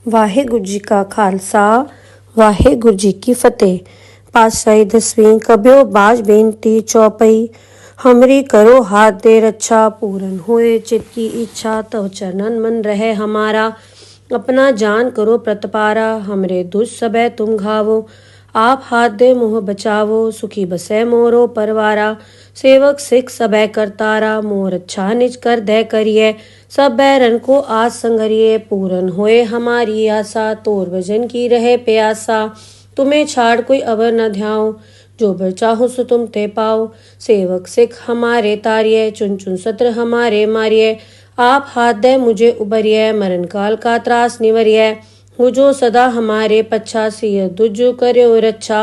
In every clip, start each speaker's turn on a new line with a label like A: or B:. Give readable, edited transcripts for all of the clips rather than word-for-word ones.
A: ਵਾਹਿਗੁਰੂ ਜੀ ਕਾ ਖਾਲਸਾ ਵਾਹਿਗੁਰੂ ਜੀ ਕੀ ਫਤਿਹ। ਪਾਤਸ਼ਾਹੀ ਦਸਵੀਂ ਕਬਿਓ ਬਾਜ ਬੇਨਤੀ ਚੌਪਈ। हमरी करो हाथ दे रक्षा, पूरन होए चित की इच्छा, तव चरणन मन रहे हमारा। अपना जान करो प्रतपारा, हमरे दुष्ट सबे तुम घावो। आप हाथ दे मुँह बचावो, सुखी बसे मोरो परवारा। सेवक सिख सबे करतारा, मोर अच्छा निज कर दे करिए। सब बैरन को आज संगरिए, पूरन होए हमारी आशा। तोर भजन की रहे प्यासा, तुम्हें छाड़ कोई अवर न ध्याओ। जो बर चाहो सो तुम ते पाओ। सेवक सिख हमारे तारिये, चुन चुन सत्र हमारे मारिये। आप हाथ दे मुझे उबरिये, मरण काल का त्रास निवरिये। हो जो सदा हमारे पच्छा, सिय दुजो कर्यो रक्षा।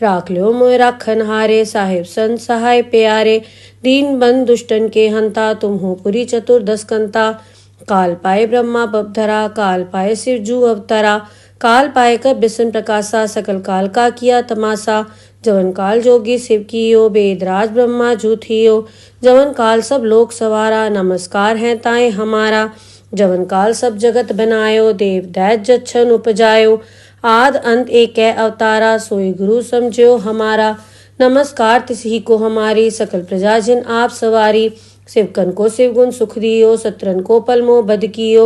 A: राख लो मोय राखन हारे, साहिब संत सहाय प्यारे। दीन बंद दुष्टन के हंता, तुम हो पुरी चतुर्दश कंता। काल पाए ब्रह्मा बपधरा, काल पाए शिव जू अवतरा। काल पाए कर बिसन प्रकाशा, सकल काल का किया तमाशा। जवन काल जोगी शिव कियो, वेदराज ब्रह्मा जू थियो। जवन काल सब लोक सवारा, नमस्कार है ताए हमारा। जवन काल सब जगत बनायो, देव दैत जच्छन उपजायो। आद अंत एक अवतारा, सोई गुरु समझो हमारा। नमस्कार तिसही को हमारी, सकल प्रजा जिन आप सवारी। शिवकन को शिव गुण सुख दियो, सत्रन को पलमो बद कियो।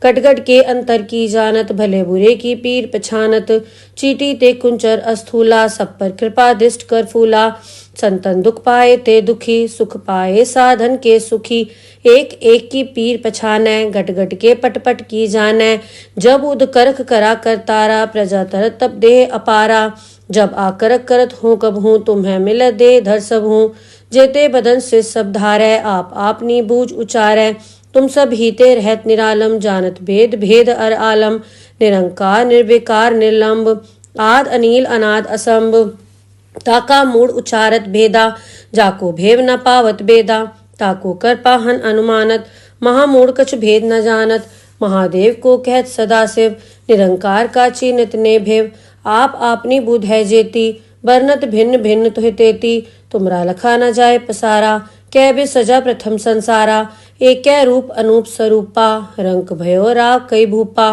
A: कटगट के अंतर की जानत, भले बुरे की पीर पछानत। चीटी ते कुंचर अस्थूला, सब पर कृपा दृष्ट कर फूला। संतन दुख पाए ते दुखी, सुख पाए साधन के सुखी। एक एक की पीर पछानै, गट गट के पट पट की जानै। जब उद करख करा करतारा, प्रजा तरत तब देह अपारा। जब आकरक करत हूँ कब हूँ, तुम्हें मिल दे धर सब हूँ। जेते बदन से सब धारै, आप आपनी बूझ उचारै। तुम सब हीते रहत निरालम, जानत भेद भेद अर आलम। निरंकार निर्विकार निर्लंब, आद अनील अनाद असंभ। ताका मूड उचारत भेदा, जाको भेव न पावत बेदा। ताको कर पाहन अनुमानत, महामूड कछ भेद न जानत। महादेव को कहत सदा शिव, निरंकार का चीनत ने भेव। आप आपनी बुध है जेती, बरनत भिन्न भिन्न तुहि तेती। तुमरा लखा न जाए पसारा, कै बे सजा प्रथम संसारा। एक रूप अनूप स्वरूपा, रंक भयो राव कई भूपा।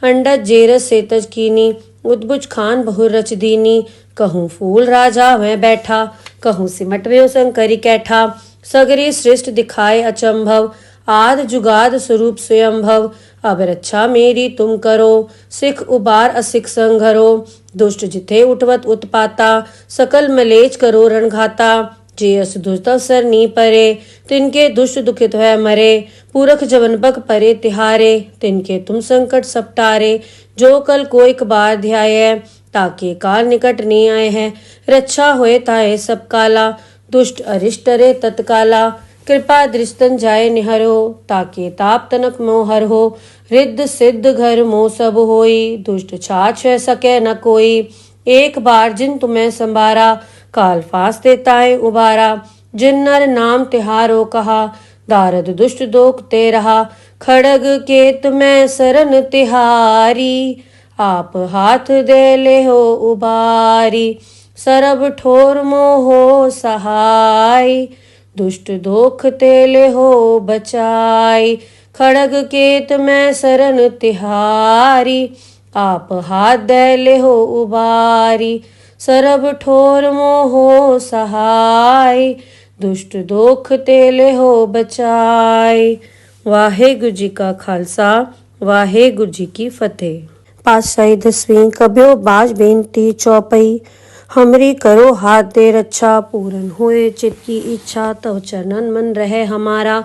A: अंडज जेरस सेतज कीनी, उद्भुज खान बहुर रच दीनी। कहूँ फूल राजा वह बैठा, कहूँ सिमट व्यो शंकरी कैठा। सगरी सृष्ट दिखाए अचंभव, आद जुगाद स्वरूप स्वयंभव। अब रक्षा मेरी तुम करो, सिख उबार असिख संघरो। दुष्ट जिथे उठवत उत्पाता, सकल मलेच करो रणघाता। जे अस दुष्ट अवसर नी परे, तिनके दुष्ट दुखित है मरे। पूरख जवन बक परे तिहारे, तिनके तुम संकट सपटारे। जो कल को एक बार ध्याये, ताके काल निकट नहीं आए हैं। रक्षा होए ताए सब काला, दुष्ट अरिष्ट रे तत्काला। कृपा दृष्टन जाए निहरो, ताके ताप तनक मोहर हो। रिद्ध सिद्ध घर मोह सब होई, दुष्ट छाछ सके न कोई। एक बार जिन तुम्हें संभारा, काल फांस देता है उबारा। जिन नर नाम तिहारो कहा, दारद दुष्ट दोख ते रहा। खड़ग केत में सरन तिहारी, आप हाथ दे ले हो उबारी। सरब ठोर मोहो सहाय, दुष्ट दोख तेले हो बचाई। खड़ग केत में सरन तिहारी, आप हाथ दे ले हो उबारी। सरब ठोर मोहो सहाय, दुष्ट दोख तेले हो बचाई। वाहेगुरु जी का खालसा वाहेगुरु जी की फतेह। पातशाही दसवीं कबियो बाज बेनती चौपई। हमरी करो हाथ दे रक्षा, पूरन होए चित की इच्छा। तव चरणन मन रहे हमारा।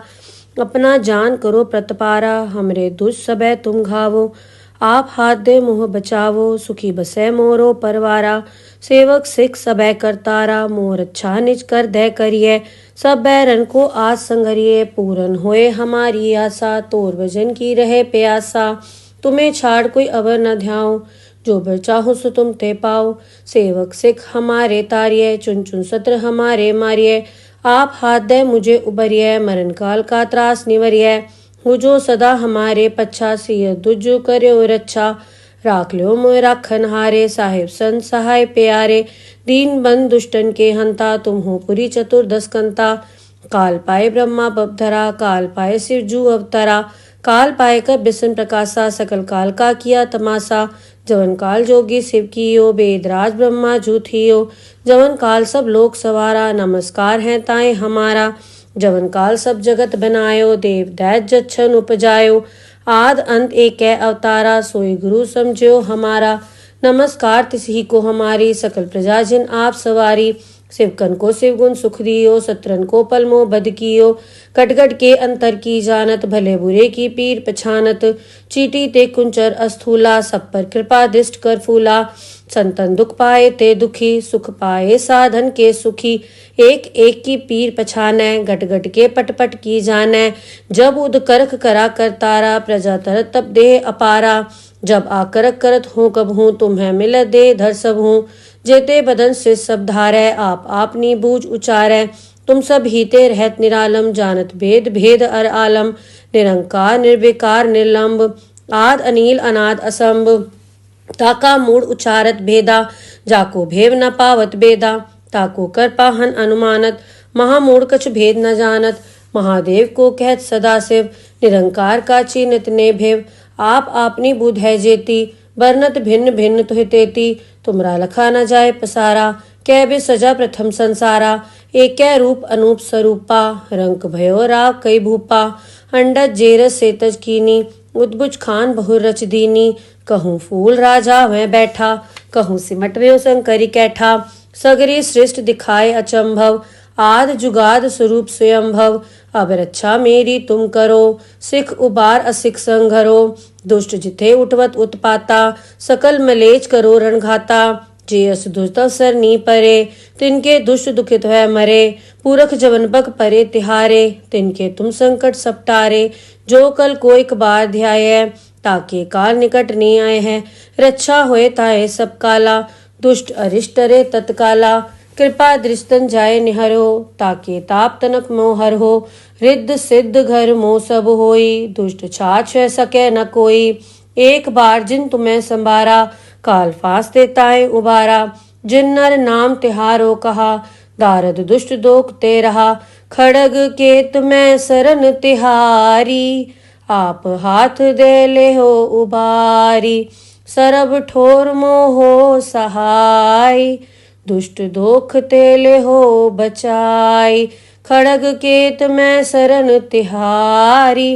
A: अपना जान करो प्रतपारा, हमरे दुष्ट सबे तुम घावो। आप हाथ दे मुँह बचावो, सुखी बसे मोरो परवारा। सेवक सिख सबे करतारा, मोर अच्छा निज कर दे करिए। सब बैरन को आज संगरिए, पूरन होए हमारी आशा। तोर भजन की रहे प्यासा, तुम्हें छाड़ कोई अवर न ध्याओ। जो बर चाहो सो तुम ते पाओ। सेवक सिख हमारे तारिये, चुन चुन सत्र हमारे मारिये। आप हाथ दे मुझे उबरिये, मरण काल का त्रास निवरिये। हो जो सदा हमारे पच्छा, सिय दुजो कर्यो रक्षा। राख लो मोय राखन हारे, साहिब संत सहाय प्यारे। दीन बंद दुष्टन के हंता, तुम हो पुरी चतुर्दश कंता। काल पाए ब्रह्मा बपधरा, काल पाए शिव जू अवतरा। काल पायकर बिसन प्रकाशा सकल काल का किया तमाशा। जवन काल जोगी शिव कियो वेदराज ब्रह्मा जूथियो। जवन काल सब लोक सवारा नमस्कार है ताए हमारा। जवन काल सब जगत बनायो देव दैत जच्छन उपजायो। आद अंत एक अवतारा सोई गुरु समझो हमारा। नमस्कार तिसही को हमारी सकल प्रजा जिन आप सवारी। शिवकन को शिवगुण सुख दियो सत्रन को पलमो बद कियो। कटगट के अंतर की जानत भले बुरे की पीर पछानत। चीटी ते कुंचर अस्थूला सब पर कृपा दिष्ट कर फूला। संतन दुख पाए ते दुखी सुख पाए साधन के सुखी। एक एक की पीर पछानै गट गट के पट पट की जानै। जब उद करख करा कर तारा प्रजा तरत तब देह अपारा। जब आकरक करत हूँ कब हूँ तुम्हें मिल दे धर सब हूँ। जेते बदन से सब धारै आप आपनी बूझ उचारै। तुम सब हीते रहत निरालम जानत भेद भेद अर आलम। निरंकार निर्विकार निर्लंब आद अनील अनाद असंभ। ताका मूड उचारत भेदा जाको भेव न पावत बेदा। ताको कर पाहन अनुमानत महामूड कछ भेद न जानत। महादेव को कहत सदा शिव निरंकार का चीनित ने भेव। आप आपनी बुध है जेती बरनत भिन्न भिन्न तुहि तेती। तुमरा लखा न जाए पसारा कै बे सजा प्रथम संसारा। एक रूप अनूप स्वरूपा रंक भयो राव कई भूपा। अंडज जेरस सेतज कीनी उद्बुज खान बहु रच दीनी। कहूँ फूल राजा वह बैठा कहूँ सिमट व्यो शंकरी कैठा। सगरी सृष्ट दिखाए अचंभव आद जुगाद स्वरूप स्वयंभव। अब रक्षा मेरी तुम करो सिख उबार असिख संघरो। दुष्ट जिथे उठवत उत्पाता सकल मलेच करो रणघाता। जे अस दुष्ट अवसर नी परे तिनके दुष्ट दुखित है मरे। पूरख जवन बग परे तिहारे तिनके तुम संकट सपटारे। जो कल को एक बार ध्याय ताके काल निकट नहीं आए हैं। रक्षा होए ताए सब काला दुष्ट अरिष्ट रे तत्काला। कृपा दृष्टन जाए निहरो ताके ताप तनक मोहर हो। रिद्ध सिद्ध घर मोह सब होई दुष्ट छाछ सके न कोई। एक बार जिन तुम्हें संभारा काल फांस देताए उबारा। जिन नर नाम तिहारो कहा दारद दुष्ट दोख ते रहा। खड़ग के तुम्हें सरन तिहारी आप हाथ दे ले हो उबारी। सरब ठोर मोहो सहाय दुष्ट दोख तेले हो बचाई। खड़ग केत में सरन तिहारी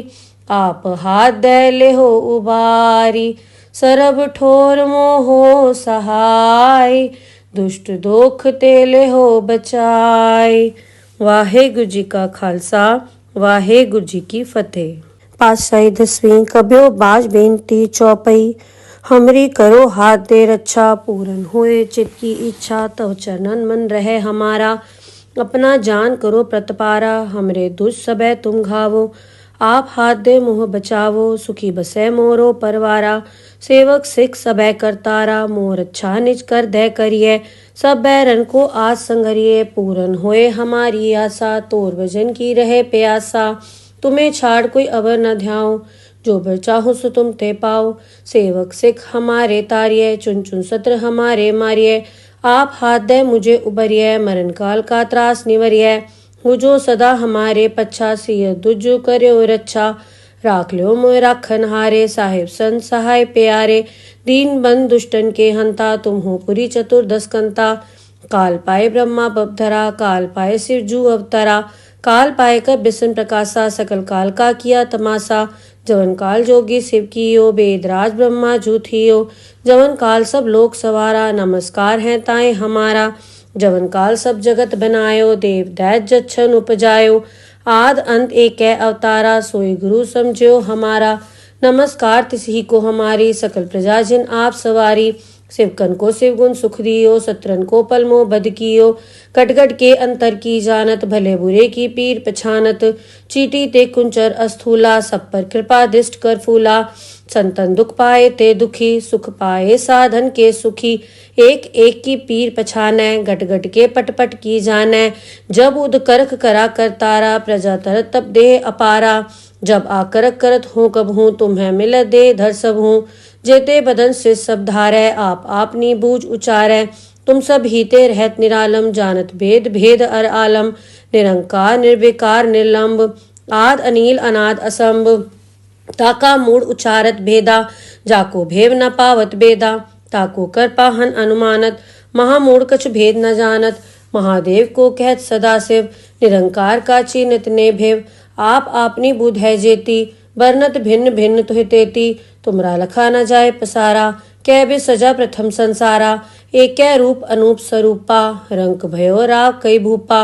A: आप हाथ दे ले हो उबारी। सरब ठोर मोहो सहाय दुष्ट दोख तेले हो बचाई। वाहेगुरु जी का खालसा वाहेगुरु जी की फतेह। पातशाही दसवीं कब्यो बाज बेनती चौपई। हमरी करो हाथ दे रक्षा पूरन होए चित की इच्छा। तव चरणन मन रहे हमारा अपना जान करो प्रतपारा। हमरे दुष्ट सबे तुम घावो आप हाथ दे मुँह बचावो। सुखी बसे मोरो परवारा सेवक सिख सबे करतारा। मोर अच्छा निज कर दे करिए सब बैरन को आज संगरिए। पूरन होए हमारी आशा तोर भजन की रहे प्यासा। तुम्हें छाड़ कोई अवर न ध्याओ जो बर चाहो सो तुम ते पाओ। सेवक सिख हमारे तारिये चुन चुन सत्र हमारे मारिये। आप हाथ दे मुझे उबरिये मरण काल का त्रास निवरिये। हो जो सदा हमारे पच्छा सिय दुजो करो रक्षा। राख लो मोय राखन हारे साहिब संत सहाय प्यारे। दीन बंद दुष्टन के हंता तुम हो पुरी चतुर्दश कंता। काल पाए ब्रह्मा बपधरा काल पाए शिव जू अवतरा। काल पाए कर बिसन प्रकाशा सकल काल का किया तमाशा। जवन काल जोगी शिव कियो वेदराज ब्रह्मा जूथियो। जवन काल सब लोक सवारा नमस्कार है ताए हमारा। जवन काल सब जगत बनायो देव दैत जच्छन उपजायो। आद अंत एक अवतारा सोई गुरु समझो हमारा। नमस्कार तिसही को हमारी सकल प्रजा जिन आप सवारी। शिवकन को शिवगुण सुख दियो सत्रन को पलमो बद कियो। कटगट के अंतर की जानत भले बुरे की पीर पछानत। चीटी ते कुंचर अस्थूला सब पर कृपा दिष्ट कर फूला। संतन दुख पाए ते दुखी सुख पाए साधन के सुखी। एक एक की पीर पछानै गट गट के पट पट की जानै। जब उद करख करा कर तारा प्रजा तरत तब देह अपारा। जब आकरक करत हूँ कब हूँ तुम्हें मिल दे धर सब हूँ। जेते बदन से सब धारै आप आपनी बूझ उचारै। तुम सब हीते रहत निरालम जानत भेद भेद अर आलम। निरंकार निर्विकार निर्लंब आद अनील अनाद असंभ। ताका मूड उचारत भेदा, जाको भेव न पावत बेदा, ताको कर पाहन अनुमानत, महामूड कछ भेद न जानत, महादेव को कहत सदाशिव, निरंकार का चीनत ने भेव, आप आपनी बुध है जेती, बरनत भिन्न भिन्न तुहि तेती, तुमरा लखा न जाए पसारा, कै बे सजा प्रथम संसारा, एक रूप अनूप स्वरूपा, रंक भयो राव कई भूपा,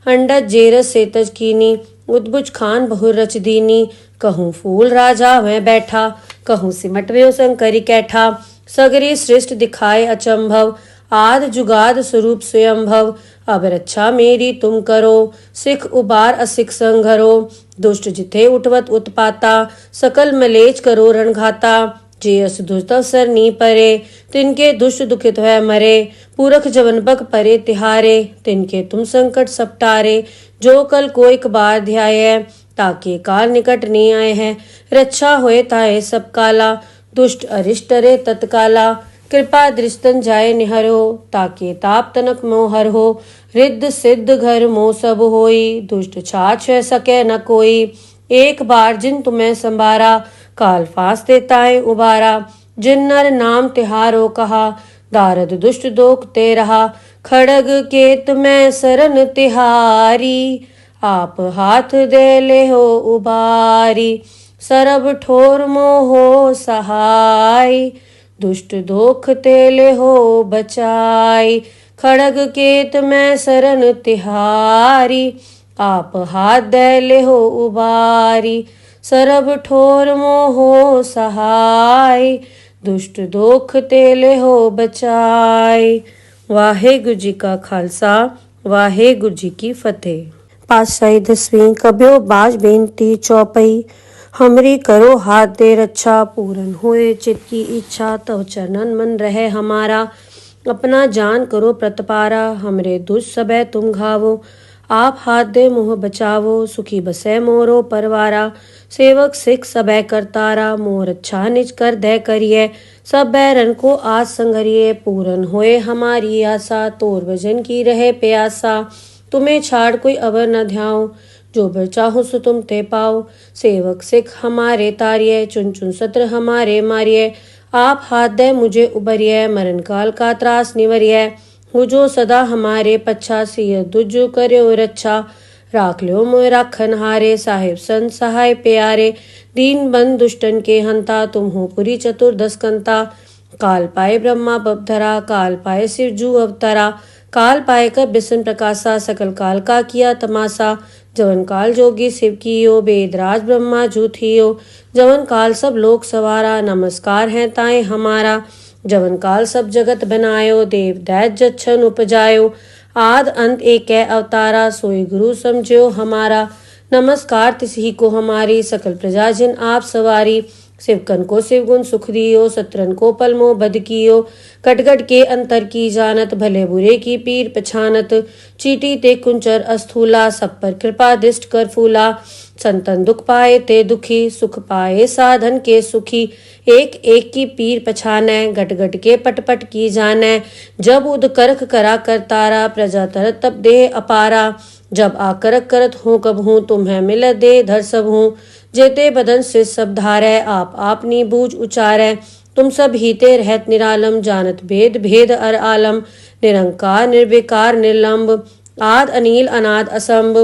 A: अंडज जेरस सेतज कीनी, उद्भुज खान बहुर रच दीनी, कहूँ फूल राजा वह बैठा, कहूँ सिमट व्यो शंकरी कैठा, सगरी सृष्ट दिखाए अचंभव, आद जुगाद स्वरूप स्वयंभव, अब रक्षा मेरी तुम करो, सिख उबार असिख संघरो, दुष्ट जिथे उठवत उत्पाता, सकल मलेच करो रणघाता, जे अस दुष्ट अवसर नी परे, तिनके दुष्ट दुखित है मरे, पूरख जवन बक परे तिहारे, तिनके तुम संकट सपटारे, जो कल को एक बार ध्याय, ताके काल निकट नहीं आए हैं, रक्षा होए ताए सब काला, दुष्ट अरिष्ट रे तत्काला, कृपा दृष्टन जाए निहरो, ताके ताप तनक मोहर हो, रिद्ध सिद्ध घर मोह सब होई, दुष्ट छाछ सके न कोई, एक बार जिन तुम्हें संभारा, काल फांस देताए उबारा, जिन नर नाम तिहारो कहा, दारद दुष्ट दोख ते रहा, खड़ग केत में सरन तिहारी, आप हाथ दे ले हो उबारी, सरब ठोर मोहो सहाय, दुष्ट दोख तेले हो बचाई, खड़ग केत में सरन तिहारी, आप हाथ दे ले हो उबारी, सरब ठोर मोहो सहाय, दुष्ट दोख तेले हो बचाई। वाहेगुरु जी का खालसा, वाहेगुरु जी की फतेह। पातशाही 10वीं कब्यो बाज बेनती चौपई, हमरी करो हाथ दे रक्षा, पूरन होए चित की इच्छा, तव चरणन मन रहे हमारा, अपना जान करो प्रतपारा, हमरे दुष्ट सबे तुम घावो, आप हाथ दे मोह बचावो, सुखी बसे मोरो परवारा, सेवक सिख सबे करतारा, मोर अच्छा निज कर दे करिए, सब बैरन को आज संघरिए, पूरन होए हमारी आशा, तोर भजन की रहे प्यासा, तुम्हें छाड़ कोई अवर न ध्याओ, जो बर चाहो सो तुम ते पाओ, सेवक सिख हमारे तारिये, चुन चुन सत्र हमारे मारिये, आप हाथ दे मुझे उबरिये, मरण काल का त्रास निवरिये, हो जो सदा हमारे पच्छा, सिय दुजु कर्यो रक्षा, राख लो मोय राखन हारे, साहिब संत सहाय प्यारे, दीन बंद दुष्टन के हंता, तुम हो पुरी चतुर्दश कंता, काल पाए ब्रह्मा बपधरा, काल पाए शिव जू अवतरा, काल पाए कर बिसन प्रकाशा, सकल काल का किया तमाशा, जवन काल जोगी शिव कियो, वेदराज ब्रह्मा जूथियो, जवन काल सब लोक सवारा, नमस्कार है ताए हमारा, जवन काल सब जगत बनायो, देव दैत जच्छन उपजायो, आद अंत एक अवतारा, सोई गुरु समझो हमारा, नमस्कार तिसही को हमारी, सकल प्रजा जिन आप सवारी, शिवकन को शिवगुण सुख दियो, सत्रन को पलमो बद कियो, कटगट के अंतर की जानत, भले बुरे की पीर पछानत, चीटी ते कुंचर अस्थूला, सब पर कृपा दिष्ट कर फूला, संतन दुख पाए ते दुखी, सुख पाए साधन के सुखी, एक एक की पीर पछाने, गट गट के पट पट की जाने, जब उद करख करा कर तारा, प्रजा तरत तब देह अपारा, जब आकरक करत हूँ कब हूँ, तुम्हें मिल दे धर सब हूँ, जेते बदन से सब धारै, आप आपनी बूझ उचारै, तुम सब हीते रहत निरालम, जानत भेद भेद अर आलम, निरंकार निर्विकार निर्लंब, आद अनील अनाद असंभ,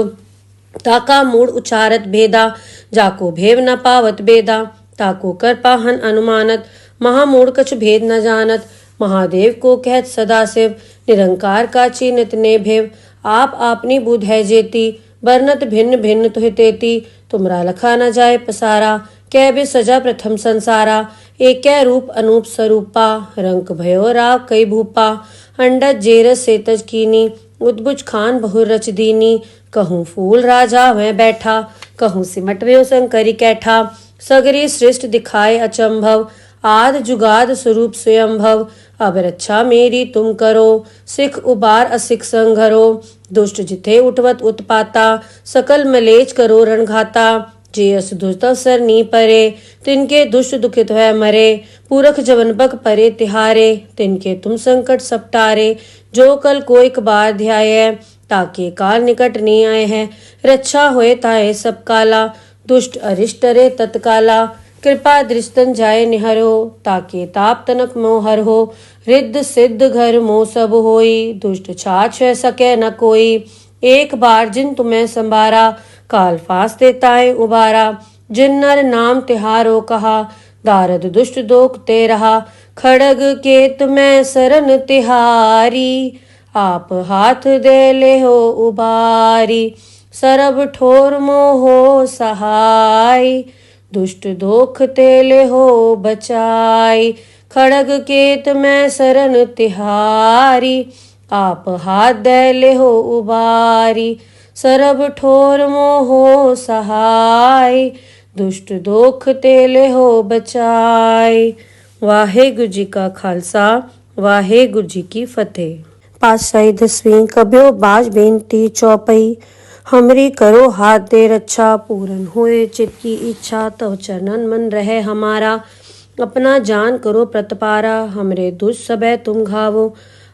A: ताका मूड उचारत भेदा, जाको भेव न पावत बेदा, ताको कर पाहन अनुमानत, महामूड कछ भेद न जानत, महादेव को कहत सदाशिव, निरंकार का चीनत ने भेव, आप आपनी बुध है जेती, बरनत भिन्न भिन्न तुहि तेती, तुमरा लखा न जाए पसारा, कै बे सजा प्रथम संसारा, एक रूप अनूप स्वरूपा, रंक भयो राव कई भूपा, अंडज जेरस सेतज कीनी, उद्भुज खान बहुर रच दीनी, कहूँ फूल राजा वह बैठा, कहूँ सिमट व्यो शंकरी कैठा, सगरी सृष्ट दिखाए अचंभव, आद जुगाद स्वरूप स्वयंभव, अब रक्षा मेरी तुम करो, सिख उबार असिख संघरो, दुष्ट जिथे उठवत उत्पाता, सकल मलेच करो रणघाता, जे अस दुष्ट अवसर नी परे, तिनके दुष्ट दुखित है मरे, पूरख जवन बक परे तिहारे, तिनके तुम संकट सपटारे, जो कल को एक बार ध्याय, ताके काल निकट नहीं आए हैं, रक्षा होए ताए सब काला, दुष्ट अरिष्ट रे तत्काला, कृपा दृष्टन जाय निहरो, ताके ताप तनक मोहर हो। रिद्ध सिद्ध घर मोह सब होई, दुष्ट छाछ सके न कोई। एक बार जिन तुम्हें संभारा, काल फांस देताए उबारा। जिन नर नाम तिहारो कहा, दारद दुष्ट दोख ते रहा। खड़ग केत में सरन तिहारी, आप हाथ दे ले हो उबारी। सरब ठोर मोहो सहाय, दुष्ट दोख तेले हो बचाई। खड़ग केत में सरन तिहारी, आप हाथ दे ले हो उबारी। सरब ठोर मोहो सहाय, दुष्ट दोख तेले हो बचाई। वाहेगुरु जी का खालसा, वाहेगुरु जी की फतेह। पातशाही दसवीं कब्यो बाज बेनती चौपई। हमरी करो हाथ दे रक्षा, पूरन होए चित की इच्छा। तव चरणन मन रहे हमारा, अपना जान करो प्रतपारा। हमरे दुष्ट सबे तुम घावो,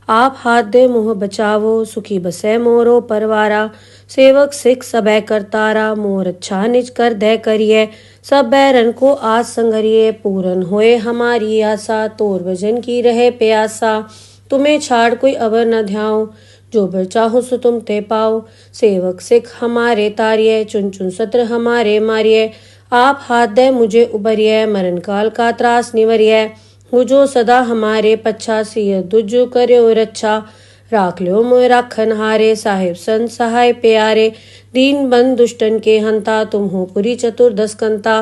A: आप हाथ दे मुँह बचावो। सुखी बसे मोरो परवारा, सेवक सिख सबे करतारा। मोर अच्छा निज कर दे करिए, सब बैरन को आज संगरिए। पूरन होए हमारी आशा, तोर भजन की रहे प्यासा। तुम्हें छाड़ कोई अवर न ध्याओ, जो बर चाहो सो तुम ते पाओ। सेवक सिख हमारे तारिये, चुन चुन सत्र हमारे मारिये। आप हाथ दे मुझे उबरिये, मरण काल का त्रास निवरिये। हो जो सदा हमारे पच्छा, सिय दुजो कर्यो रक्षा। राख लो मोय राखन हारे, साहिब संत सहाय प्यारे। दीन बंद दुष्टन के हंता, तुम हो पुरी चतुर्दश कंता।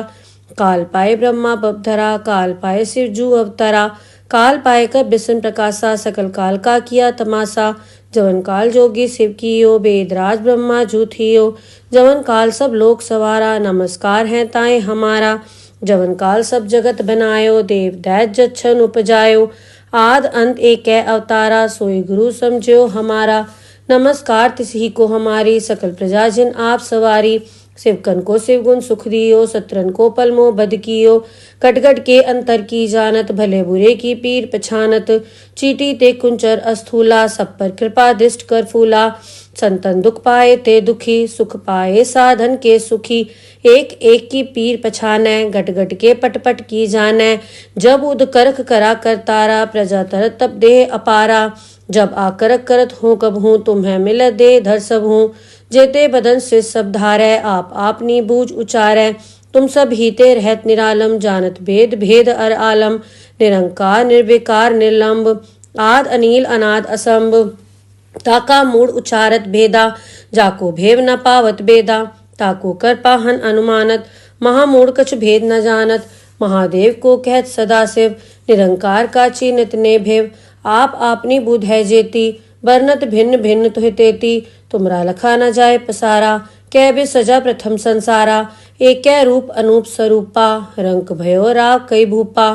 A: काल पाए ब्रह्मा बपधरा, काल पाए शिव जू अवतरा। काल पाए कर बिसन प्रकाशा, सकल काल का किया तमाशा। जवन काल जोगी शिव कियो, वेदराज ब्रह्मा जूथियो। जवन काल सब लोक सवारा, नमस्कार है ताए हमारा। जवन काल सब जगत बनायो, देव दैत जच्छन उपजायो। आद अंत एक अवतारा, सोई गुरु समझो हमारा। नमस्कार तिसही को हमारी, सकल प्रजा जिन आप सवारी। शिवकन को शिवगुण सुख दियो, सत्रन को पलमो बद कियो। कटगट के अंतर की जानत, भले बुरे की पीर पछानत। चीटी ते कुंचर अस्थूला, सब पर कृपा दृष्ट कर फूला। संतन दुख पाए ते दुखी, सुख पाए साधन के सुखी। एक एक की पीर पछाने, गट गट के पट पट की जाने। जब उद करख करा कर तारा, प्रजा तरत तब देह अपारा। जब आकरक करत हूँ कब हूँ, तुम्हें मिल दे धर सब हूँ। जेते बदन से सब धारै, आप आपनी बूझ उचारै। तुम सब हीते रहत निरालम, जानत भेद भेद अर आलम। निरंकार निर्विकार निर्लंब, आद अनील अनाद असंभ। ताका मूड उचारत भेदा, जाको भेव न पावत बेदा। ताको कर पाहन अनुमानत, महामूढ़ कछ भेद न जानत। महादेव को कहत सदा शिव, निरंकार का चीनत ने भेव। आप आपनी बुध है जेती, बरनत भिन्न भिन्न तुहि तेती। तुमरा लखा न जाए पसारा, कै बे सजा प्रथम संसारा। एक रूप अनूप स्वरूपा, रंक भयो राव कई भूपा।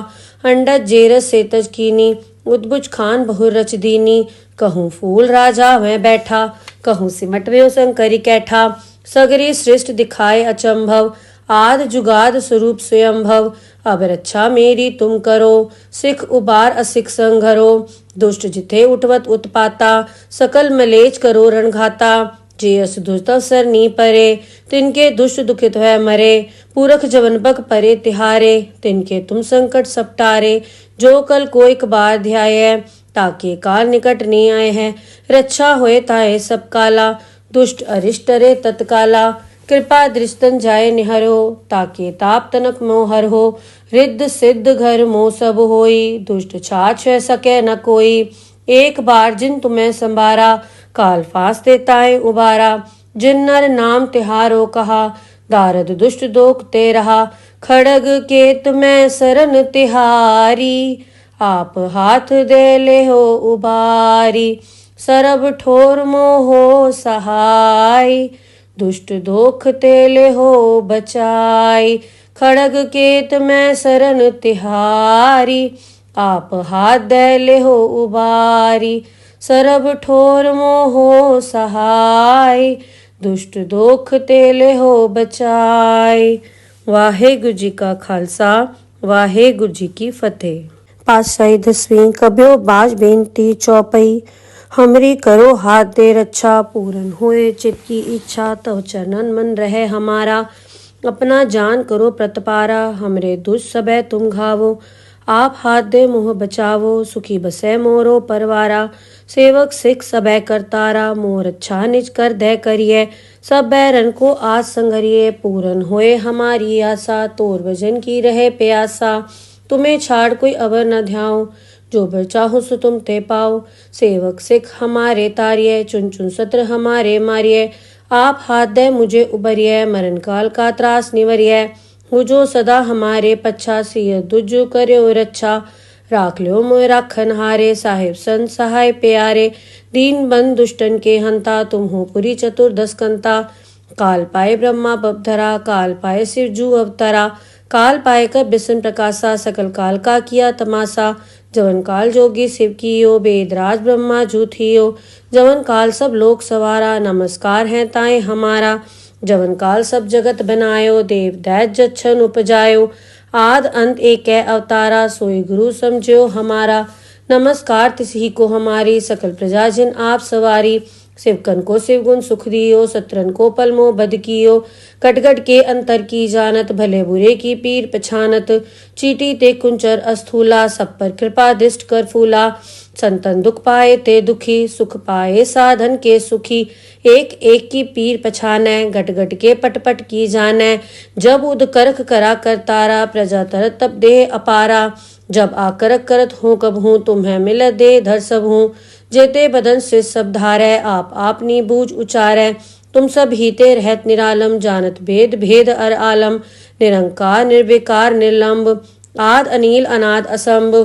A: अंडज जेरस सेतज कीनी, उद्भुज खान बहुर रच दीनी। कहूँ फूल राजा वह बैठा, कहूँ सिमट व्यो शंकरी कैठा। सगरी सृष्ट दिखाए अचंभव, आद जुगाद स्वरूप स्वयंभव। अब रक्षा मेरी तुम करो, सिख उबार असिख संघरो। दुष्ट जिथे उठवत उत्पाता, सकल मलेच करो रणघाता। जे अस दुष्ट सर नी परे, तिनके दुष्ट दुखित है मरे। पूरख जवन बक परे तिहारे, तिनके तुम संकट सपटारे। जो कल को एक बार ध्याय, ताके काल निकट नहीं आए हैं। रक्षा होए ताए सब काला, दुष्ट अरिष्ट रे तत्काला। कृपा दृष्टन जाय निहरो, ताके ताप तनक मोहर हो। रिद्ध सिद्ध घर मोह सब होई, दुष्ट छाछ सके न कोई। एक बार जिन तुम्हें संभारा, काल फांस देताए उबारा। जिन नर नाम तिहारो कहा, दारद दुष्ट दोख ते रहा। खड़ग केत में सरन तिहारी, आप हाथ दे ले हो उबारी। सरब ठोर मोहो सहाय, दुष्ट दोख तेले हो बचाई। खड़ग केत में सरन तिहारी, आप हाथ दे ले हो उबारी। सरब ठोर मोहो सहाय, दुष्ट दोख तेले हो बचाई। वाहेगुरु जी का खालसा, वाहेगुरु जी की फतेह। पातशाही दसवीं कब्यो बाज बेनती चौपई। हमरी करो हाथ दे रक्षा, पूरन होए चित की इच्छा। तव चरणन मन रहे हमारा, अपना जान करो प्रतपारा, हमरे दुष्ट सबे तुम घावो। आप हाथ दे मोह बचावो, सुखी बसै मोरो परवारा। सेवक सिख सबे करतारा, मोर अच्छा निज कर दे करिए। सब बैरन को आज संगरिए, पूरन होए हमारी आशा। तोर भजन की रहे प्यासा, तुम्हें छाड़ कोई अवर न ध्याओ। जो बर चाहो सो तुम ते पाओ। सेवक सिख हमारे तारिये, चुन चुन सत्र हमारे मारिये। आप हाथ दे मुझे उबरिये, मरण काल का त्रास निवरिये। हो जो सदा हमारे पच्छा, सिय दुज करयो रक्षा। राख ल्यो मोय राखन हारे, साहिब संत सहाय प्यारे। दीन बंद दुष्टन के हंता, तुम हो पुरी चतुर्दश कंता। काल पाए ब्रह्मा बपधरा, काल पाए शिव जू अवतरा। काल पाए कर बिसन प्रकाशा, सकल काल का किया तमाशा। जवन काल जोगी शिव कियो, वेदराज ब्रह्मा जू थियो। जवन काल सब लोक सवारा, नमस्कार है ताए हमारा। जवन काल सब जगत बनायो, देव दैत जच्छन उपजायो। आद अंत एक अवतारा, सोई गुरु समझो हमारा। नमस्कार तिसही को हमारी, सकल प्रजा जिन आप सवारी। शिवकन को शिव गुण सुख दियो, सत्रन को पलमो बद कियो। कटगट के अंतर की जानत, भले बुरे की पीर पछानत। चीटी ते कुंचर अस्थूला, सब पर कृपा दृष्ट कर फूला। संतन दुख पाए ते दुखी, सुख पाए साधन के सुखी। एक एक की पीर पछानै, गट गट के पट पट की जानै। जब उद करख करा करतारा, प्रजा तरत तब देह अपारा। जब आकरक करत हूँ कब हूँ, तुम्हें मिल दे धर सब हूँ। जेते बदन से सब धारै, आप आपनी बूझ उचारै। तुम सब हीते रहत निरालम, जानत भेद भेद अर आलम। निरंकार निर्विकार निर्लंब, आद अनील अनाद असंभ।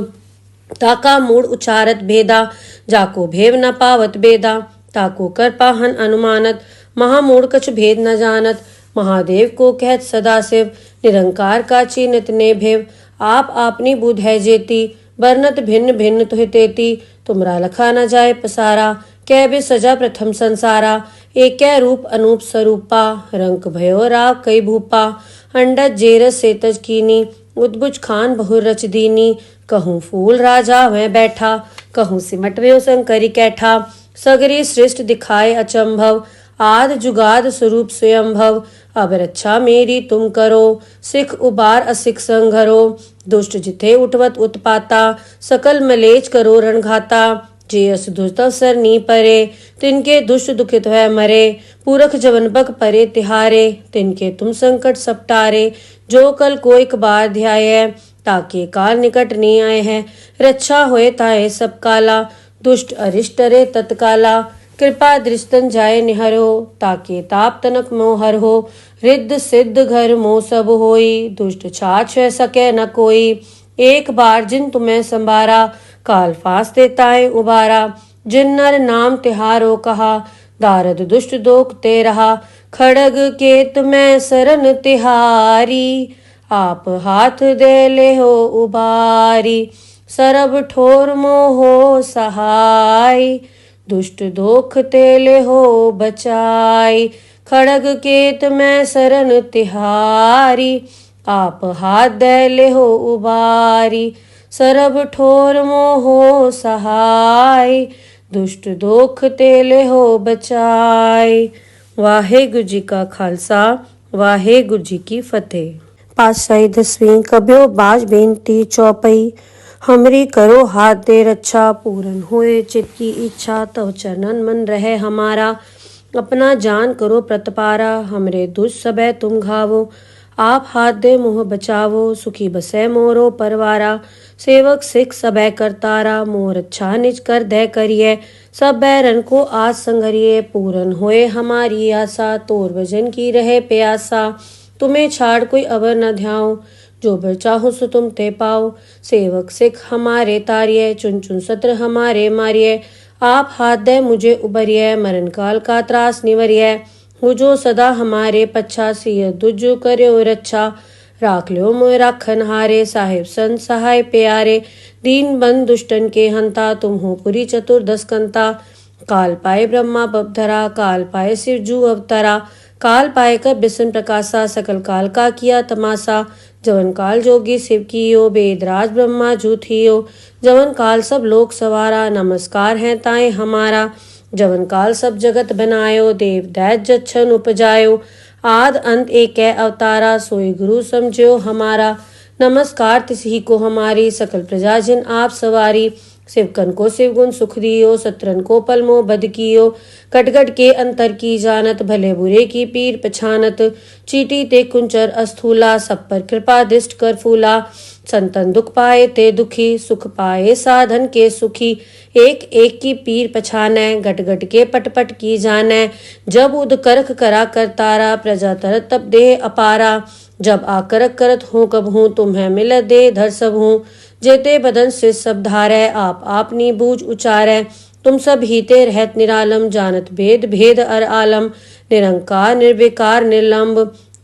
A: ताका मूड उचारत भेदा, जाको भेव न पावत बेदा। ताको कर पाहन अनुमानत, महामूड कछ भेद न जानत। महादेव को कहत सदा शिव, निरंकार का चीनित ने भेव। आप आपनी बुध है जेती, बरनत भिन्न भिन्न तुह तेती। तुमरा लखा न जाए पसारा, कै भी सजा प्रथम संसारा। एक रूप अनूप स्वरूपा, रंक भयो राव कई भूपा। अंडज जेरस सेतज कीनी, उद्बुज खान बहु रच दीनी। कहूँ फूल राजा वह बैठा, कहूँ सिमट व्यो शंकरी कैठा। सगरी सृष्ट दिखाए अचंभव, आद जुगाद स्वरूप स्वयंभव। अब रक्षा मेरी तुम करो, सिख उबार असिख संघरो। दुष्ट जिथे उठवत उत्पाता, सकल मलेच करो रणघाता। जे अस दुष्ट अवसर नी परे, तिनके दुष्ट दुखित वह मरे। पूरख जवन बक परे तिहारे, तिनके तुम संकट सपटारे। जो कल को एक बार ध्याय, ताके काल निकट नहीं आए हैं। रक्षा होए ताए सब काला, दुष्ट अरिष्ट रे तत्काला। कृपा दृष्टन जाय निहरो, ताके ताप तनक मोहर हो। रिद्ध सिद्ध घर मोह सब होई, दुष्ट छाछ सके न कोई। एक बार जिन तुम्हें संभारा, काल फांस देताए उबारा। जिन नर नाम तिहारो कहा, दारद दुष्ट दोख ते रहा। खड़ग के तुम्हें सरन तिहारी, आप हाथ दे ले हो उबारी। सरब ठोर मोहो सहाय, दुष्ट दोख तेले हो बचाई। खड़ग केत में सरन तिहारी, आप हाथ दे ले हो उबारी। सरब ठोर मोहो सहाय, दुष्ट दोख तेले हो बचाई। वाहेगुरु जी का खालसा, वाहेगुरु जी की फतेह। पातशाही दसवीं कब्यो बाज बेनती चौपई। हमरी करो हाथ दे रक्षा, पूरन होए चित की इच्छा। तव चरणन मन रहे हमारा, अपना जान करो प्रतपारा। हमरे दुष्ट सबे तुम घावो, आप हाथ दे मोह बचावो। सुखी बसै मोरो परवारा, सेवक सिख सबे करतारा। मोर अच्छा निज कर दे करिए, सब बैरन को आज संगरिए। पूरन होए हमारी आशा, तोर भजन की रहे प्यासा। तुम्हें छाड़ कोई अवर न ध्याओ, जो बर चाहो सो तुम ते पाओ। सेवक सिख हमारे तारिये, चुन चुन सत्र हमारे मारिये। आप हाथ दे मुझे उबरिये, मरण काल का त्रास निवरिये। हो जो सदा हमारे पच्छा, सिय दुज करयो रक्षा। राख ल्यो मोय राखन हारे, साहिब संत सहाय प्यारे। दीन बंद दुष्टन के हंता, तुम हो पुरी चतुर्दश कंता। काल पाए ब्रह्मा बपधरा, काल पाए शिव जू अवतरा। काल पाए कर बिसन प्रकाशा, सकल काल का किया तमाशा। जवन काल जोगी शिव कियो, वेदराज ब्रह्मा जू थियो। जवन काल सब लोक सवारा, नमस्कार है ताए हमारा। जवन काल सब जगत बनायो, देव दैत जच्छन उपजायो। आद अंत एक है अवतारा, सोई गुरु समझो हमारा। नमस्कार तिसही को हमारी, सकल प्रजा जिन आप सवारी। शिवकन को शिवगुण सुख दियो, सत्रन को पलमो बद कियो। कटगट के अंतर की जानत, भले बुरे की पीर पछानत। चीटी ते कुंचर अस्थूला, सब पर कृपा दृष्ट कर फूला। संतन दुख पाए ते दुखी, सुख पाए साधन के सुखी। एक एक की पीर पछानै, गट गट के पट पट की जानै। जब उद करख करा कर तारा, प्रजा तरत तब देह अपारा। जब आकरक करत हूँ कब हूँ, तुम्हें मिल दे धर सब हूँ। जेते बदन से सब धारै, आप आपनी बूझ उचारै। तुम सब हीते रहत निरालम, जानत भेद भेद अर आलम। निरंकार निर्विकार निर्लंब,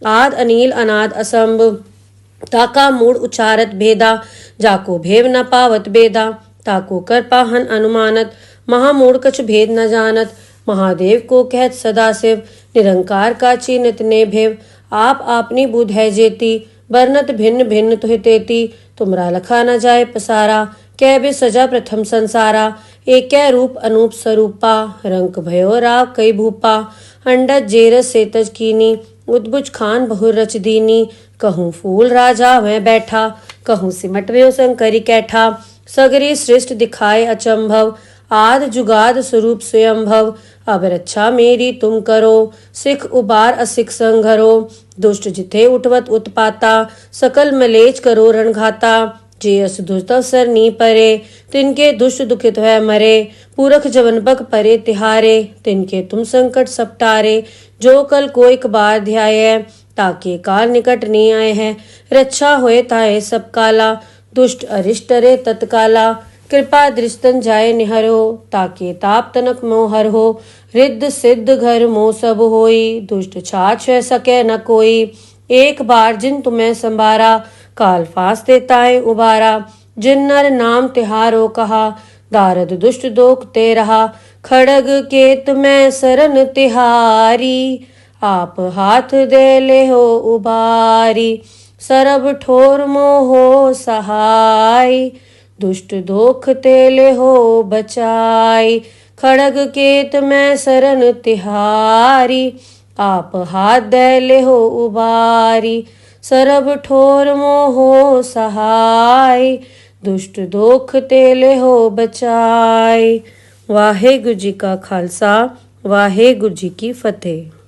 A: आद अनील अनाद असंभ। ताका मूड उचारत भेदा, जाको भेव न पावत बेदा। ताको कर पाहन अनुमानत, महामूढ़ कछ भेद न जानत। महादेव को कहत सदाशिव, निरंकार का चीनत ने भेव। आप आपनी बुध है जेती, बरनत भिन्न भिन्न तुहि तेती। तुमरा लखा न जाए पसारा, कै बे सजा प्रथम संसारा। एक रूप अनूप स्वरूपा, रंक भयो राव कई भूपा। अंडज जेरस सेतज कीनी, उद्भुज खान बहुर रच दीनी। कहूँ फूल राजा वह बैठा, कहूँ सिमट व्यो शंकरी कैठा। सगरी सृष्ट दिखाए अचंभव, आद जुगाद स्वरूप स्वयंभव। अब रक्षा मेरी तुम करो, सिख उबार असिख संघरो। दुष्ट जिथे उठवत उत्पाता, सकल मलेच करो रणघाता। जे अस दुष्ट अवसर नी परे, तिनके दुष्ट दुखित है मरे। पूरख जवन बक परे तिहारे, तिनके तुम संकट सपटारे। जो कल को एक बार ध्याय, ताके काल निकट नी आए हैं। रक्षा होए ताए सब काला, दुष्ट अरिष्ट रे तत्काला। कृपा दृष्टन जाए निहरो, ताके ताप तनक मोहर हो। रिद्ध सिद्ध घर मोह सब होई, दुष्ट छाछ सके न कोई। एक बार जिन तुम्हें संभारा, काल फास देताए उबारा। जिन नर नाम तिहारो कहा, दारद दुष्ट दोख ते रहा। खड़ग केत में सरन तिहारी, आप हाथ दे ले हो उबारी। सरब ठोर मोहो सहाय, दुष्ट दोख तेले हो बचाई। खड़ग केत में सरन तिहारी, आप हाथ दे ले हो उबारी। सरब ठोर मोहो सहाय, दुष्ट दोख तेले हो बचाई। वाहेगुरु जी का खालसा, वाहेगुरु जी की फतेह।